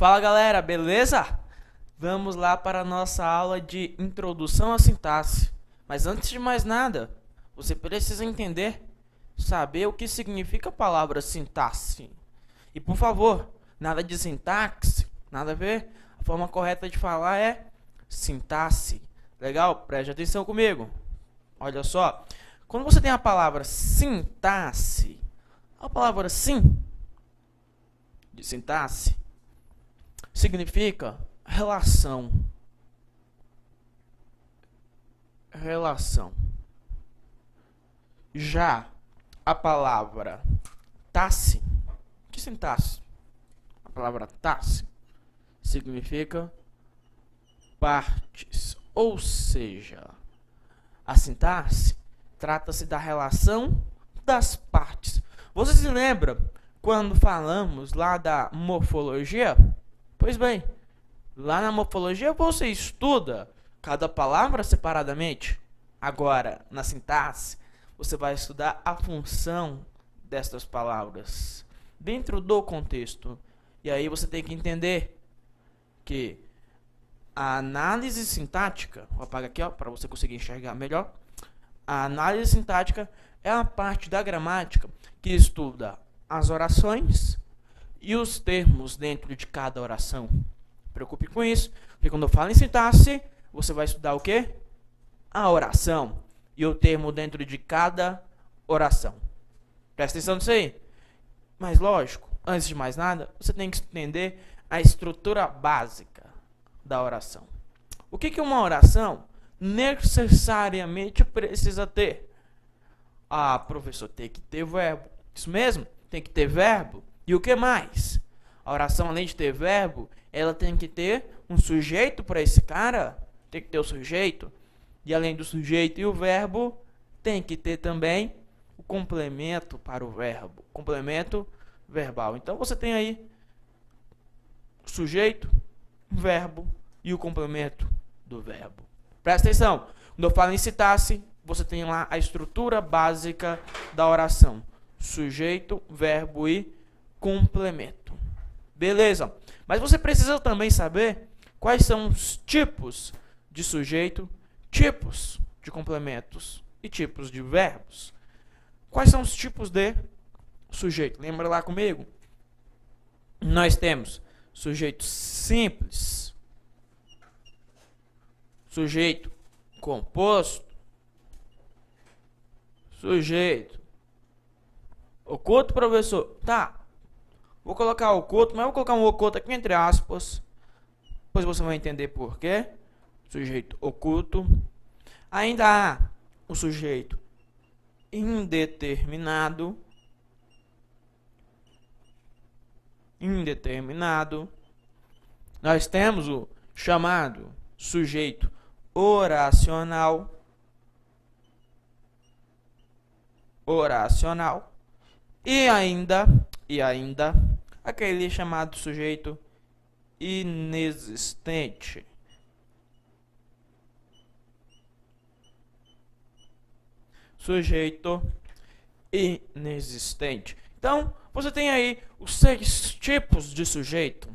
Fala galera, beleza? Vamos lá para a nossa aula de introdução à sintaxe. Mas antes de mais nada, você precisa entender, saber o que significa a palavra sintaxe. E por favor, nada de sintaxe, nada a ver. A forma correta de falar é sintaxe. Legal? Preste atenção comigo. Olha só, quando você tem a palavra sintaxe, a palavra sim de sintaxe significa relação. Relação. Já a palavra tasse, que sintaxe? A palavra tasse significa partes, ou seja, a sintaxe trata-se da relação das partes. Você se lembra quando falamos lá da morfologia? Pois bem, lá na morfologia você estuda cada palavra separadamente. Agora, na sintaxe, você vai estudar a função destas palavras dentro do contexto. E aí você tem que entender que a análise sintática, vou apagar aqui para você conseguir enxergar melhor. A análise sintática é a parte da gramática que estuda as orações e os termos dentro de cada oração. Preocupe com isso, porque quando eu falo em sintaxe, você vai estudar o quê? A oração e o termo dentro de cada oração. Presta atenção nisso aí. Mas lógico, antes de mais nada, você tem que entender a estrutura básica da oração. O que uma oração necessariamente precisa ter? Ah, professor, tem que ter verbo. Isso mesmo, tem que ter verbo. E o que mais? A oração, além de ter verbo, ela tem que ter um sujeito para esse cara. Tem que ter o sujeito. E além do sujeito e o verbo, tem que ter também o complemento para o verbo. Complemento verbal. Então você tem aí o sujeito, o verbo e o complemento do verbo. Presta atenção. Quando eu falo em sintaxe, você tem lá a estrutura básica da oração. Sujeito, verbo e complemento. Beleza? Mas você precisa também saber quais são os tipos de sujeito, tipos de complementos e tipos de verbos. Quais são os tipos de sujeito? Lembra lá comigo? Nós temos sujeito simples, sujeito composto, sujeito oculto, professor. Tá. Vou colocar oculto, mas vou colocar um oculto aqui entre aspas. Depois você vai entender por quê. Sujeito oculto. Ainda há o sujeito indeterminado. Indeterminado. Nós temos o chamado sujeito oracional. Oracional. E ainda aquele chamado sujeito inexistente. Sujeito inexistente. Então, você tem aí os 6 tipos de sujeito.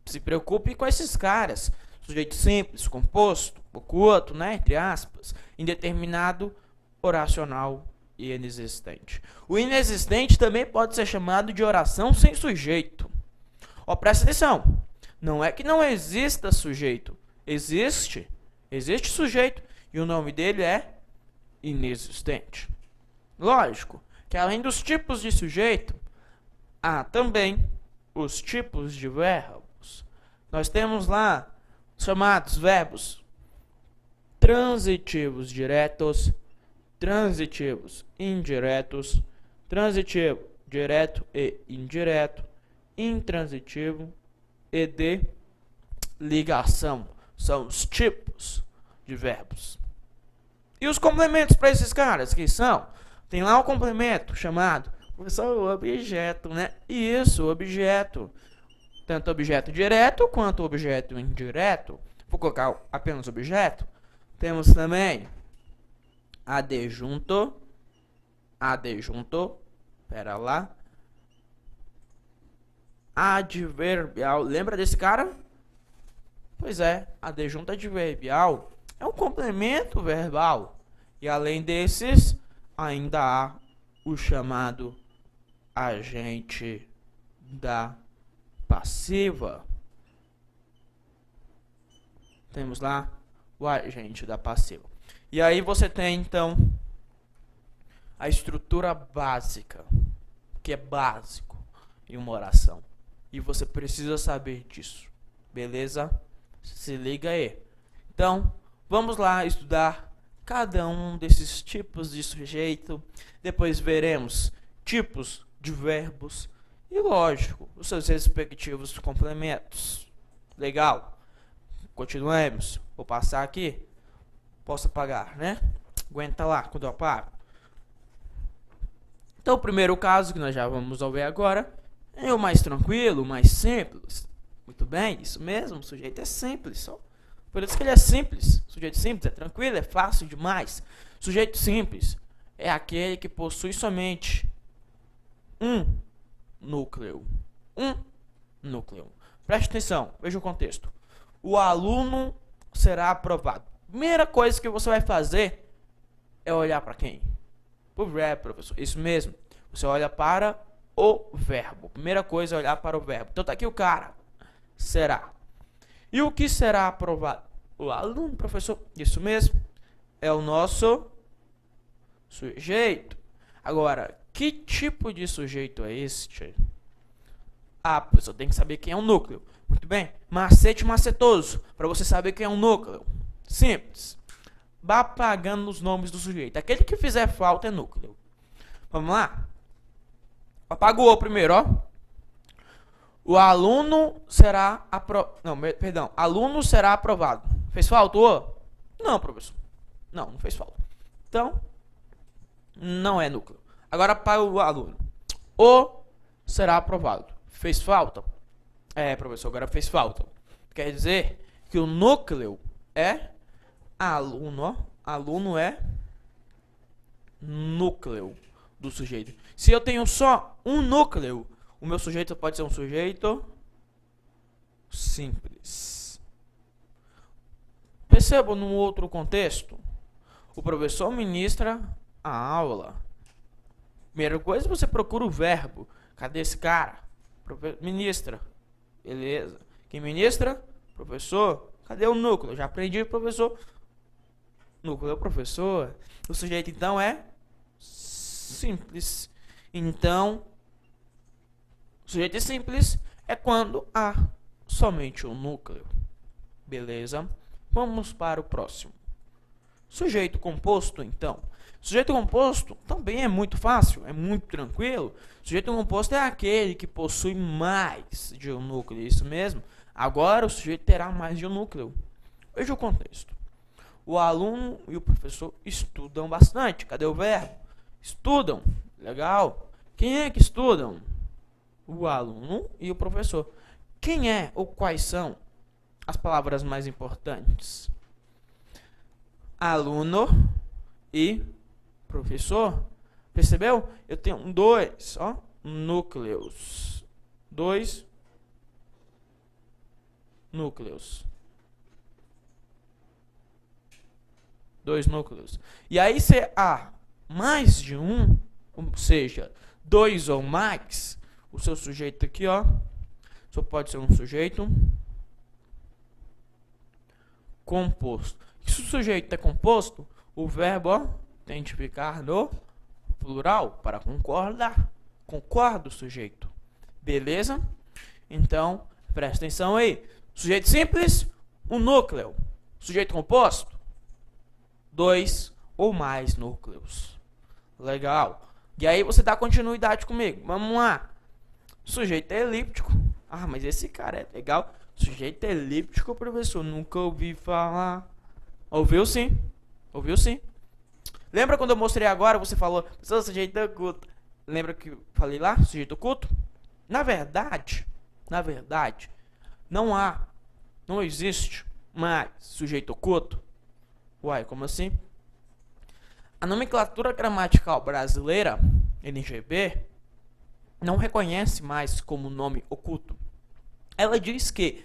Se preocupe com esses caras. Sujeito simples, composto, oculto, né, entre aspas, indeterminado, oracional e inexistente. O inexistente também pode ser chamado de oração sem sujeito. Ó, presta atenção. Não é que não exista sujeito. Existe sujeito e o nome dele é inexistente. Lógico que além dos tipos de sujeito, há também os tipos de verbos. Nós temos lá os chamados verbos transitivos diretos, transitivos indiretos, transitivo direto e indireto, intransitivo e de ligação. São os tipos de verbos. E os complementos para esses caras, que são? Tem lá o complemento chamado, professor, objeto, né? Isso, objeto. Tanto objeto direto quanto objeto indireto. Vou colocar apenas objeto. Temos também adjunto, pera lá, adverbial. Lembra desse cara? Pois é, adjunto adverbial é um complemento verbal. E além desses, ainda há o chamado agente da passiva. Temos lá o agente da passiva. E aí você tem, então, a estrutura básica, que é básico em uma oração. E você precisa saber disso, beleza? Se liga aí. Então, vamos lá estudar cada um desses tipos de sujeito. Depois veremos tipos de verbos e, lógico, os seus respectivos complementos. Legal? Continuemos. Vou passar aqui. Posso apagar, né? Aguenta lá quando eu apago. Então, o primeiro caso que nós já vamos ver agora é o mais tranquilo, o mais simples. Muito bem, isso mesmo, o sujeito é simples. Só. Por isso que ele é simples. Sujeito simples é tranquilo, é fácil demais. Sujeito simples é aquele que possui somente um núcleo. Um núcleo. Preste atenção, veja o contexto. O aluno será aprovado. Primeira coisa que você vai fazer é olhar para quem? Para o verbo, professor. Isso mesmo. Você olha para o verbo. Primeira coisa é olhar para o verbo. Então tá aqui o cara. Será. E o que será aprovado? O aluno, professor. Isso mesmo. É o nosso sujeito. Agora, que tipo de sujeito é este? Ah, professor, tem que saber quem é o núcleo. Muito bem. Macete macetoso. Para você saber quem é um núcleo. Simples. Vá apagando os nomes do sujeito. Aquele que fizer falta é núcleo. Vamos lá? Apagou primeiro, ó. O aluno será aluno será aprovado. Fez falta? Não, professor. Não fez falta. Então, não é núcleo. Agora para o aluno. O será aprovado. Fez falta? É, professor, agora fez falta. Quer dizer que o núcleo é aluno, ó. Aluno é núcleo do sujeito. Se eu tenho só um núcleo, o meu sujeito pode ser um sujeito simples. Perceba num outro contexto. O professor ministra a aula. Primeira coisa, você procura o verbo. Cadê esse cara? Ministra. Beleza. Quem ministra? Professor. Cadê o núcleo? Já aprendi, professor. Núcleo é o professor. O sujeito, então, é simples. Então, o sujeito é simples é quando há somente um núcleo. Beleza? Vamos para o próximo. Sujeito composto, então. Sujeito composto também é muito fácil, é muito tranquilo. Sujeito composto é aquele que possui mais de um núcleo, isso mesmo. Agora o sujeito terá mais de um núcleo. Veja o contexto. O aluno e o professor estudam bastante. Cadê o verbo? Estudam. Legal. Quem é que estudam? O aluno e o professor. Quem é ou quais são as palavras mais importantes? Aluno e professor. Percebeu? Eu tenho dois, ó, núcleos. Dois núcleos. Dois núcleos. E aí, se há mais de um, ou seja, dois ou mais, o seu sujeito aqui, ó, só pode ser um sujeito composto. Se o sujeito é composto, o verbo, ó, tem de ficar no plural para concordar. Concorda o sujeito. Beleza? Então, presta atenção aí. Sujeito simples, um núcleo. Sujeito composto, dois ou mais núcleos. Legal. E aí você dá continuidade comigo. Vamos lá. Sujeito elíptico. Ah, mas esse cara é legal. Sujeito elíptico, professor. Nunca ouvi falar. Ouviu sim? Ouviu sim? Lembra quando eu mostrei agora, você falou, professor, sujeito oculto. Lembra que eu falei lá? Sujeito oculto? Na verdade, não existe mais sujeito oculto. Uai, como assim? A nomenclatura gramatical brasileira, NGB, não reconhece mais como nome oculto. ela diz que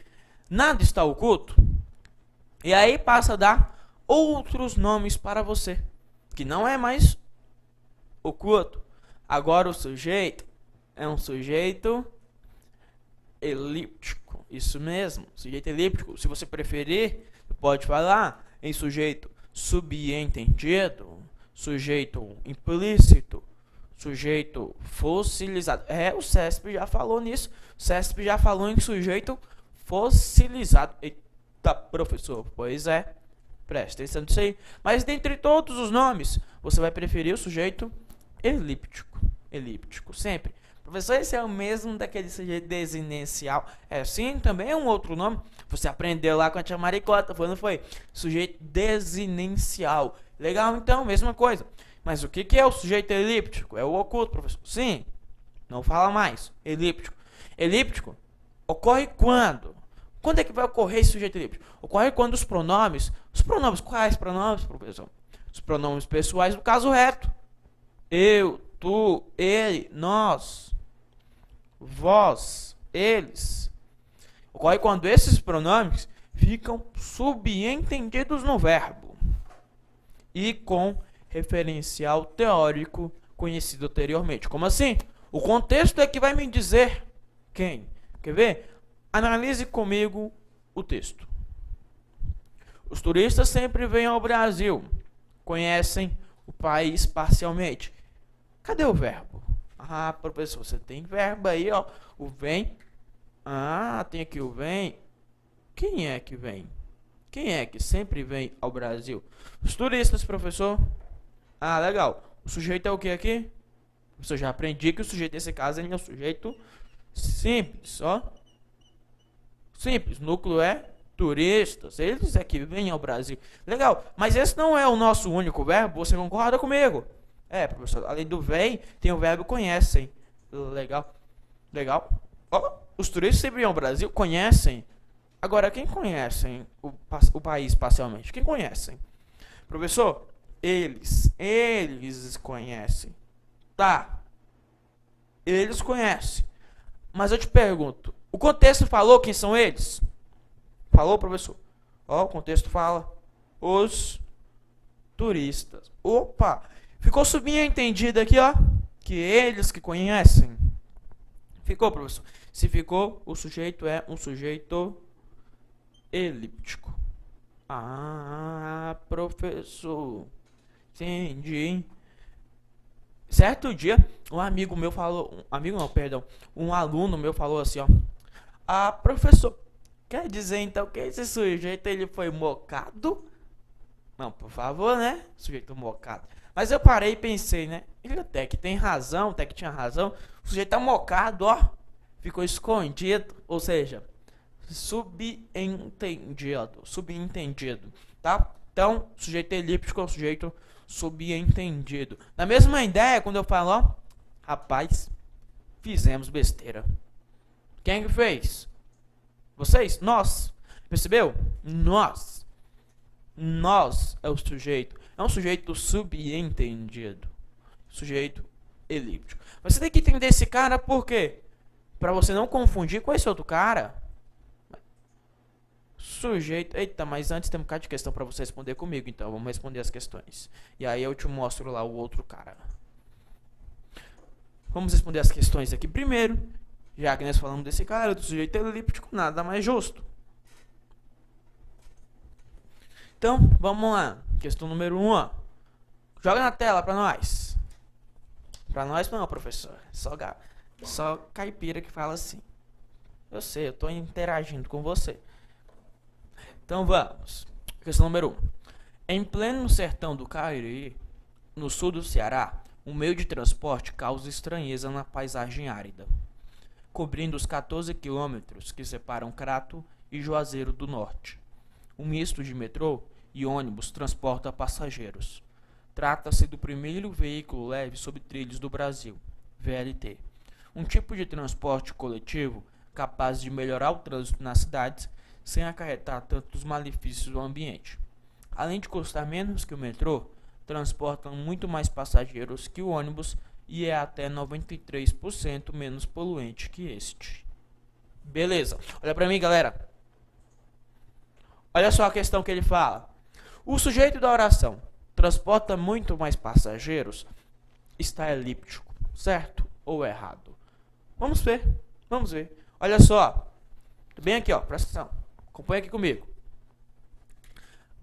nada está oculto, e aí passa a dar outros nomes para você, que não é mais oculto. Agora o sujeito é um sujeito elíptico, isso mesmo, sujeito elíptico. Se você preferir, pode falar em sujeito subentendido, sujeito implícito, sujeito fossilizado. O CESP já falou nisso. O CESP já falou em sujeito fossilizado. Eita, professor, pois é. Presta atenção nisso aí. Mas dentre todos os nomes, você vai preferir o sujeito elíptico. Elíptico, sempre. Professor, esse é o mesmo daquele sujeito desinencial. Sim, também é um outro nome. Você aprendeu lá com a tia Maricota, não foi? Sujeito desinencial. Legal, então, mesma coisa. Mas o que é o sujeito elíptico? É o oculto, professor. Sim, não fala mais. Elíptico. Elíptico ocorre quando? Quando é que vai ocorrer esse sujeito elíptico? Ocorre quando os pronomes... Quais pronomes, professor? Os pronomes pessoais do caso reto. Eu, tu, ele, nós, vós, eles. Ocorre quando esses pronomes ficam subentendidos no verbo e com referencial teórico conhecido anteriormente. Como assim? O contexto é que vai me dizer quem. Quer ver? Analise comigo o texto. Os turistas sempre vêm ao Brasil, conhecem o país parcialmente. Cadê o verbo? Professor, você tem verbo aí, ó. O vem. Tem aqui o vem. Quem é que vem? Quem é que sempre vem ao Brasil? Os turistas, professor. Legal. O sujeito é o que aqui? Eu já aprendi que o sujeito, nesse caso, ele é um sujeito simples, ó. Simples. Núcleo é turistas. Eles é que vêm ao Brasil. Legal. Mas esse não é o nosso único verbo. Você concorda comigo? Professor. Além do vem, tem o verbo conhecem. Legal. Legal. Os turistas sempre vêm ao Brasil. Conhecem. Agora, quem conhecem o país parcialmente? Quem conhecem? Professor, eles conhecem. Tá. Eles conhecem. Mas eu te pergunto, o contexto falou quem são eles? Falou, professor? O contexto fala os turistas. Opa! Ficou subentendido aqui, ó, que eles que conhecem. Ficou, professor? Se ficou, o sujeito é um sujeito elíptico. Professor. Entendi. Certo dia, um amigo meu falou... Um aluno meu falou assim, ó. Professor, quer dizer então que esse sujeito ele foi mocado? Não, por favor, né? Sujeito mocado. Mas eu parei e pensei, né? Ele até que tem razão, até que tinha razão. O sujeito tá mocado, ó. Ficou escondido, ou seja, subentendido, tá? Então, sujeito elíptico é um sujeito subentendido. Na mesma ideia, quando eu falo, rapaz, fizemos besteira. Quem que fez? Vocês? Nós. Percebeu? Nós. Nós é o sujeito. É um sujeito subentendido. Sujeito elíptico. Você tem que entender esse cara por quê? Pra você não confundir com esse outro cara. Sujeito... Eita, mas antes tem um bocado de questão pra você responder comigo. Então, vamos responder as questões. E aí eu te mostro lá o outro cara. Vamos responder as questões aqui primeiro. Já que nós falamos desse cara, do sujeito elíptico, nada mais justo. Então, vamos lá. Questão número 1, ó. Joga na tela pra nós. Pra nós não, professor. Só caipira que fala assim. Eu sei, eu tô interagindo com você. Então vamos. Questão número 1. Em pleno sertão do Cariri, no sul do Ceará, um meio de transporte causa estranheza na paisagem árida, cobrindo os 14 quilômetros que separam Crato e Juazeiro do Norte. Um misto de metrô e ônibus transporta passageiros. Trata-se do primeiro veículo leve sobre trilhos do Brasil, VLT. Um tipo de transporte coletivo capaz de melhorar o trânsito nas cidades sem acarretar tantos malefícios ao ambiente. Além de custar menos que o metrô, transportam muito mais passageiros que o ônibus e é até 93% menos poluente que este. Beleza. Olha pra mim, galera. Olha só a questão que ele fala. O sujeito da oração transporta muito mais passageiros. Está elíptico, certo ou errado? Vamos ver. Vamos ver. Olha só. Bem aqui, ó. Presta atenção. Acompanha aqui comigo.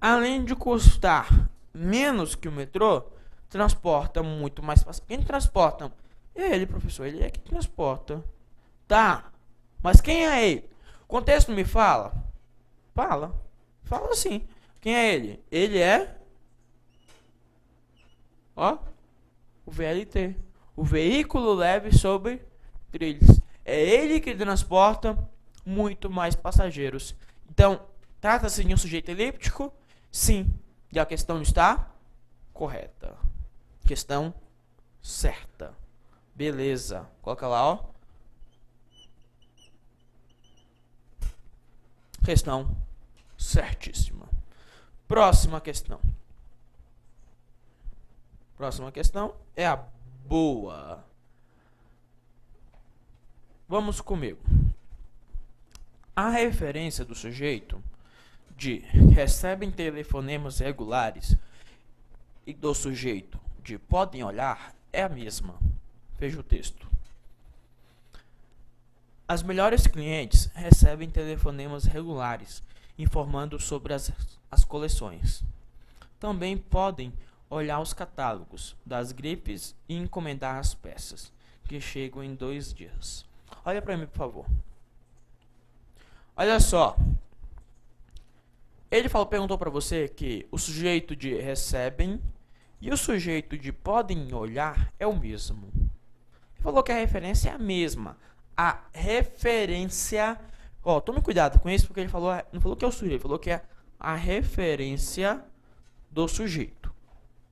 Além de custar menos que o metrô, transporta muito mais passageiros. Quem transporta? Ele, professor. Ele é que transporta. Tá. Mas quem é ele? O contexto me fala? Fala. Fala assim. Quem é ele? Ele é... Ó. O VLT. O veículo leve sobre trilhos. É ele que transporta muito mais passageiros. Então, trata-se de um sujeito elíptico? Sim. E a questão está correta. Questão certa. Beleza. Coloca lá, ó. Questão certíssima. Próxima questão. Próxima questão é a boa. Vamos comigo. A referência do sujeito de recebem telefonemas regulares e do sujeito de podem olhar é a mesma. Veja o texto. As melhores clientes recebem telefonemas regulares informando sobre as coleções. Também podem olhar os catálogos das gripes e encomendar as peças, que chegam em 2 dias. Olha para mim, por favor. Olha só. Ele perguntou para você que o sujeito de recebem e o sujeito de podem olhar é o mesmo. Ele falou que a referência é a mesma. A referência... Ó, tome cuidado com isso, porque ele falou, não falou que é o sujeito, ele falou que é a referência do sujeito.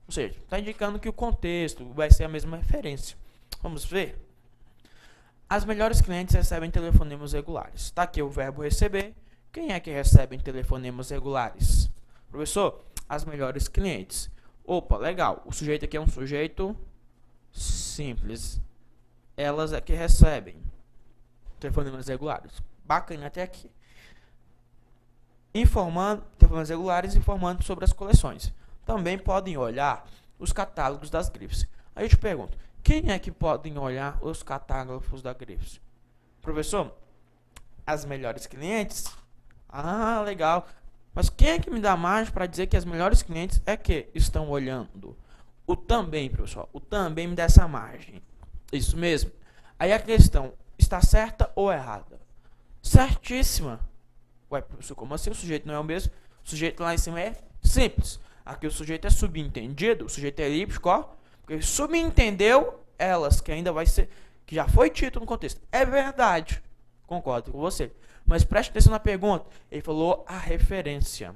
Ou seja, está indicando que o contexto vai ser a mesma referência. Vamos ver? As melhores clientes recebem telefonemas regulares. Está aqui o verbo receber. Quem é que recebe telefonemas regulares? Professor, as melhores clientes. Opa, legal. O sujeito aqui é um sujeito simples. Elas é que recebem telefonemas regulares. Bacana até aqui. Telefonemas regulares informando sobre as coleções. Também podem olhar os catálogos das grifes. Aí eu te pergunto, quem é que podem olhar os catálogos da grifes? Professor, as melhores clientes? Ah, legal. Mas quem é que me dá margem para dizer que as melhores clientes é que estão olhando? O também, professor. O também me dá essa margem. Isso mesmo. Aí a questão, está certa ou errada? Certíssima. Ué, professor, como assim o sujeito não é o mesmo? O sujeito lá em cima é simples. Aqui o sujeito é subentendido, o sujeito é elíptico, ó. Porque subentendeu elas, que ainda vai ser, que já foi dito no contexto. É verdade. Concordo com você. Mas preste atenção na pergunta. Ele falou a referência.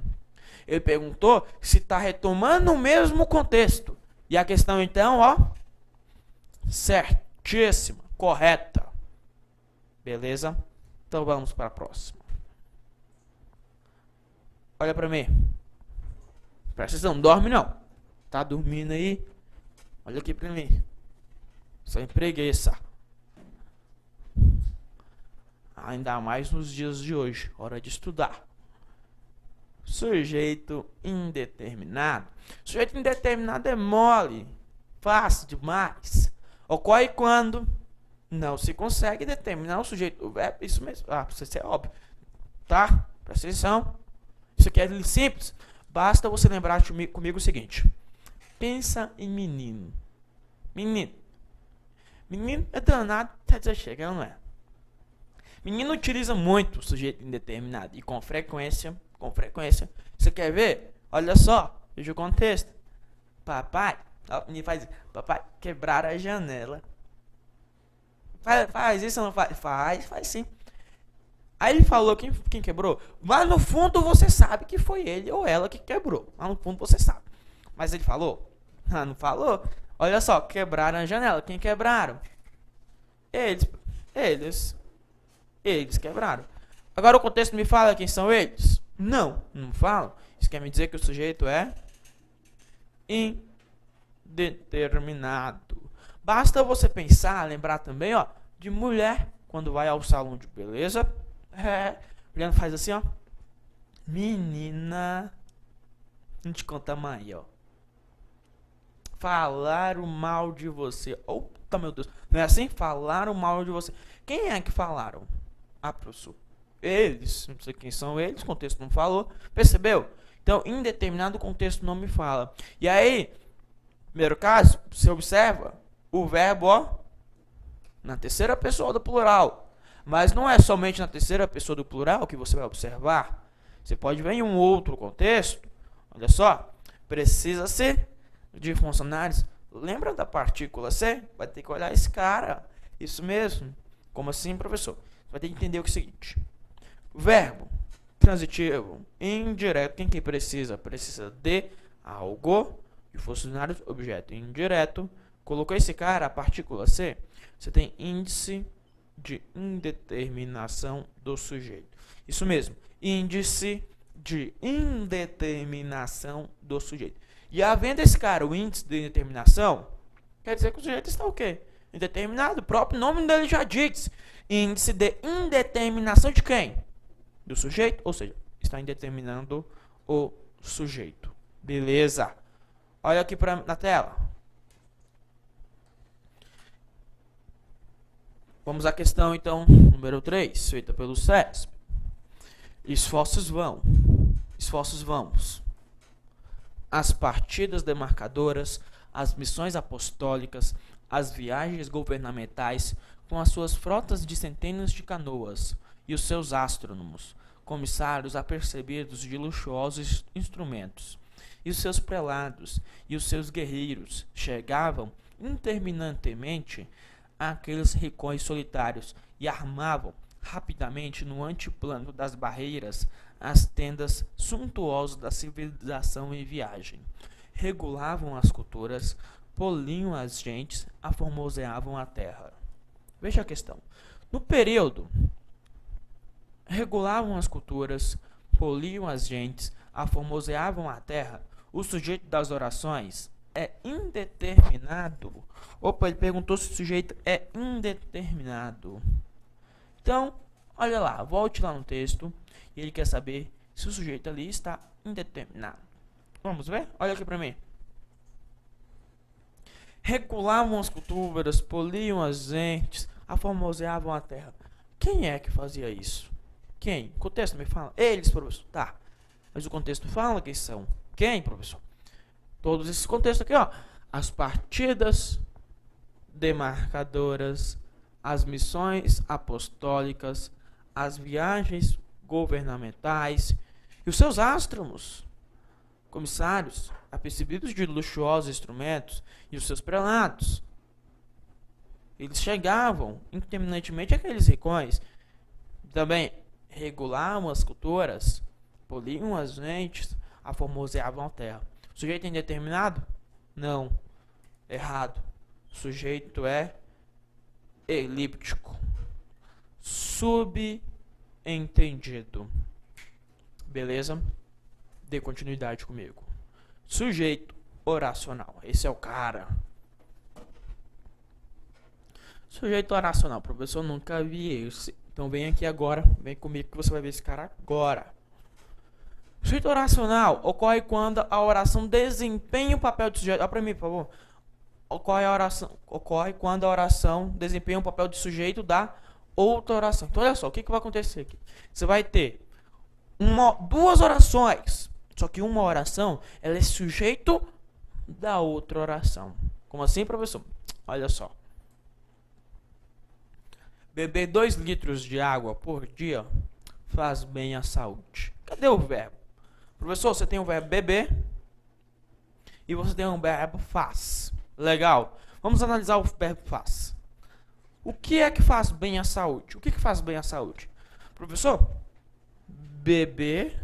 Ele perguntou se está retomando o mesmo contexto. E a questão então, ó, certíssima, correta. Beleza? Então vamos para a próxima. Olha para mim. Presta atenção, não dorme não. Tá dormindo aí? Olha aqui para mim. Sem preguiça. Ainda mais nos dias de hoje. Hora de estudar. Sujeito indeterminado. Sujeito indeterminado é mole. Fácil demais. Ocorre quando não se consegue determinar o sujeito. O verbo, isso mesmo. Ah, isso é óbvio. Tá? Presta atenção. Isso aqui é simples. Basta você lembrar comigo o seguinte. Pensa em menino. Menino. Menino é danado. Tá chegando, não é? Menino utiliza muito o sujeito indeterminado. E com frequência. Você quer ver? Olha só. Veja o contexto. Papai. Me faz. Papai, quebrar a janela. Faz isso ou não faz? Faz sim. Aí ele falou quem quebrou. Mas no fundo você sabe que foi ele ou ela que quebrou. Lá no fundo você sabe. Mas ele falou? Ah, não falou? Olha só, quebraram a janela. Quem quebraram? Eles quebraram. Agora o contexto me fala quem são eles? Não fala. Isso quer me dizer que o sujeito é indeterminado. Basta você pensar, lembrar também, ó, de mulher quando vai ao salão de beleza. Juliano faz assim, ó. Menina, não te conta mais, ó. Falaram mal de você. Opa, meu Deus. Não é assim? Falaram mal de você. Quem é que falaram? Ah, professor. Eles. Não sei quem são eles. O contexto não falou. Percebeu? Então, em determinado contexto não me fala. E aí, primeiro caso, você observa o verbo, ó, na terceira pessoa do plural. Mas não é somente na terceira pessoa do plural que você vai observar. Você pode ver em um outro contexto. Olha só. Precisa ser de funcionários. Lembra da partícula C? Vai ter que olhar esse cara. Isso mesmo. Como assim, professor? Você vai ter que entender o seguinte. Verbo transitivo indireto. Quem que precisa? Precisa de algo. E funcionários, objeto indireto. Colocou esse cara, a partícula C. Você tem índice de indeterminação do sujeito. Isso mesmo. Índice de indeterminação do sujeito. E havendo esse cara, o índice de indeterminação, quer dizer que o sujeito está o quê? Indeterminado. O próprio nome dele já diz. Índice de indeterminação de quem? Do sujeito. Ou seja, está indeterminando o sujeito. Beleza. Olha aqui na tela. Vamos à questão, então, número 3, feita pelo CESP. Esforços vamos. As partidas demarcadoras, as missões apostólicas, as viagens governamentais, com as suas frotas de centenas de canoas, e os seus astrônomos, comissários apercebidos de luxuosos instrumentos, e os seus prelados, e os seus guerreiros, chegavam interminantemente àqueles rincões solitários, e armavam rapidamente no anteplano das barreiras as tendas suntuosas da civilização em viagem. Regulavam as culturas, poliam as gentes, aformoseavam a terra. Veja a questão. No período, regulavam as culturas, poliam as gentes, aformoseavam a terra. O sujeito das orações é indeterminado. Opa, ele perguntou se o sujeito é indeterminado. Então, olha lá, volte lá no texto e ele quer saber se o sujeito ali está indeterminado. Vamos ver? Olha aqui para mim. Regulavam as culturas, poliam as gentes, aformoseavam a terra. Quem é que fazia isso? Quem? O contexto me fala. Eles, professor. Tá. Mas o contexto fala quem são. Quem, professor? Todos esses contextos aqui, ó. As partidas demarcadoras, as missões apostólicas, as viagens governamentais e os seus astrônomos, comissários, apercebidos de luxuosos instrumentos e os seus prelados. Eles chegavam interminantemente àqueles rincões. Também regulavam as culturas, poliam as gentes, aformoseavam a terra. O sujeito é indeterminado? Não. Errado. O sujeito é elíptico. Subentendido. Beleza? Dê continuidade comigo. Sujeito oracional. Esse é o cara. Sujeito oracional. Professor, nunca vi esse. Então vem aqui agora. Vem comigo que você vai ver esse cara agora. Sujeito oracional ocorre quando a oração desempenha o papel de sujeito. Olha pra mim, por favor. Ocorre quando a oração desempenha o papel de sujeito da outra oração. Então olha só, o que vai acontecer aqui? Você vai ter duas orações. Só que uma oração, ela é sujeito da outra oração. Como assim, professor? Olha só. Beber 2 litros de água por dia faz bem à saúde. Cadê o verbo? Professor, você tem o verbo beber e você tem o verbo faz. Legal. Vamos analisar o verbo faz. O que é que faz bem à saúde? O que faz bem à saúde? Professor, beber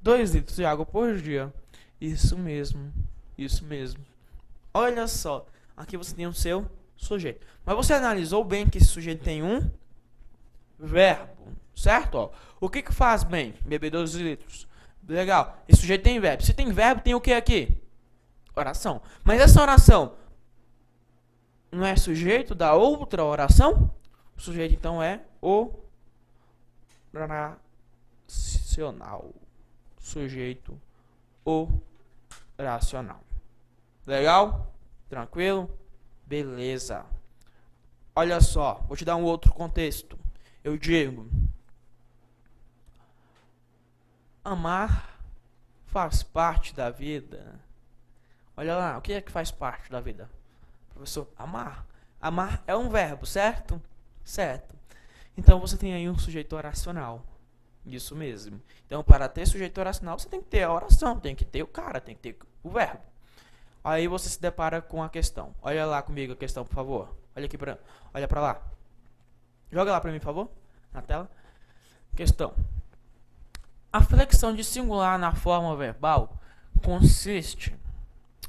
2 litros de água por dia. Isso mesmo. Isso mesmo. Olha só. Aqui você tem o seu sujeito. Mas você analisou bem que esse sujeito tem um verbo. Certo? Ó. O que faz bem? Beber 2 litros. Legal. Esse sujeito tem verbo. Se tem verbo, tem o que aqui? Oração. Mas essa oração não é sujeito da outra oração? O sujeito, então, é o oracional. Sujeito oracional. Legal? Tranquilo? Beleza. Olha só, vou te dar um outro contexto. Eu digo: amar faz parte da vida. Olha lá, o que é que faz parte da vida? Professor, amar. Amar é um verbo, certo? Certo. Então você tem aí um sujeito oracional. Isso mesmo. Então, para ter sujeito oracional, você tem que ter a oração, tem que ter o cara, tem que ter o verbo. Aí você se depara com a questão. Olha lá comigo a questão, por favor. Olha para lá. Joga lá para mim, por favor, na tela. Questão: a flexão de singular na forma verbal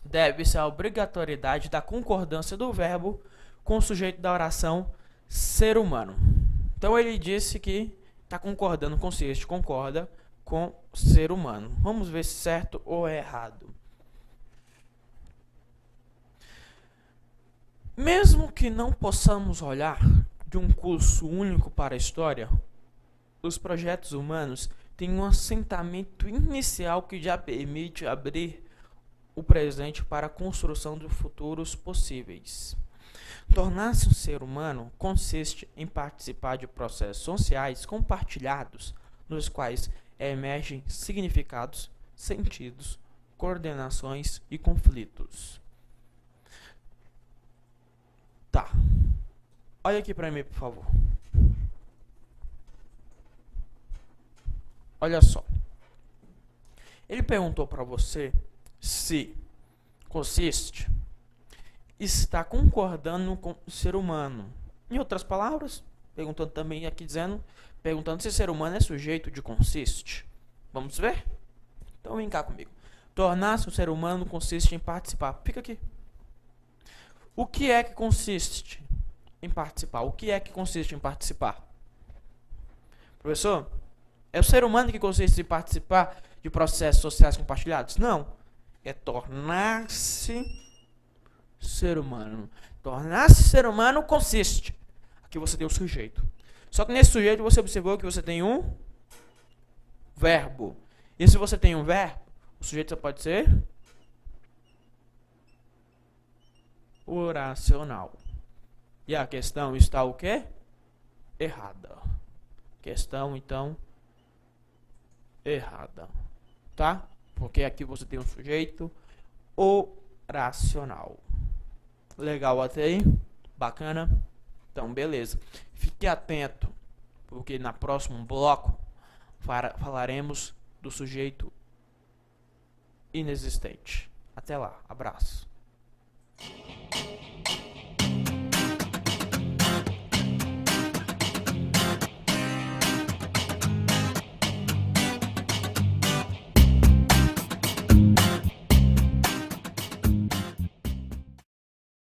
deve-se à obrigatoriedade da concordância do verbo com o sujeito da oração ser humano. Então ele disse que está concordando, concorda com ser humano. Vamos ver se certo ou errado. Mesmo que não possamos olhar de um curso único para a história, os projetos humanos têm um assentamento inicial que já permite abrir o presente para a construção de futuros possíveis. Tornar-se um ser humano consiste em participar de processos sociais compartilhados, nos quais emergem significados, sentidos, coordenações e conflitos. Tá. Olha aqui para mim, por favor. Olha só. Ele perguntou para você se está concordando com o ser humano. Em outras palavras, perguntando se o ser humano é sujeito de consiste. Vamos ver? Então vem cá comigo. Tornar-se um ser humano consiste em participar. Fica aqui. O que é que consiste em participar? O que é que consiste em participar? Professor, é o ser humano que consiste em participar de processos sociais compartilhados? Não. É tornar-se ser humano. Tornar-se ser humano consiste. Aqui você tem o sujeito. Só que nesse sujeito você observou que você tem um verbo. E se você tem um verbo, o sujeito só pode ser oracional. E a questão está o quê? Errada. Questão, então, errada. Tá? Porque aqui você tem um sujeito oracional. Legal até aí? Bacana? Então, beleza. Fique atento, porque no próximo bloco falaremos do sujeito inexistente. Até lá. Abraço.